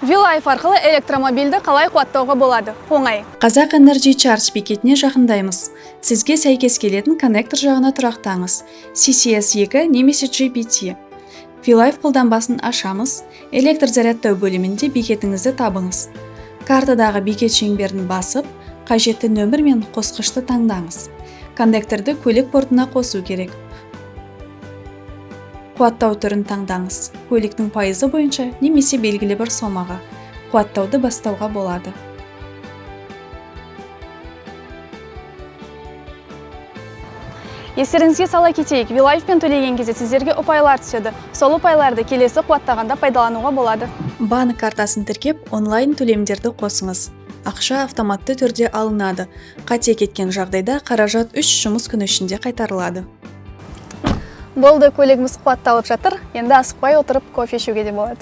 Вилайф арқылы электромобильді қалай қуаттауға болады? Оңай. Қазақ Energy Charge бекетіне жақындаймыз. Сізге сәйкес келетін коннектор жағына тұрақтаңыз. CCS2 немесе GPT. Вилайф қолданбасын ашамыз. Электр зарядтау бөлімінде бекетіңізді табыңыз. Картадағы бекет шеңберін басып, қажетті нөмір мен қосқышты таңдаңыз. Коннекторды көлік портына қосу керек. Қуаттау түрін таңдаңыз. Көліктің пайызы бойынша немесе белгілі бір сомаға. Қуаттауды бастауға болады. Естеріңізге сала кетейік, Вилайфпен төлеген кезде сіздерге ұпайлар түседі. Сол ұпайларды келесі қуаттағанда пайдалануға болады. Банк картасын тіркеп, онлайн төлемдерді қосыңыз. Ақша автоматты түрде алынады. Қате кеткен жағдайда қаражат 3 жұмыс күні ішінде қайтарылады. Болды, көлігіміз қуатталып жатыр. Енді асықпай отырып кофе ішуге де болады.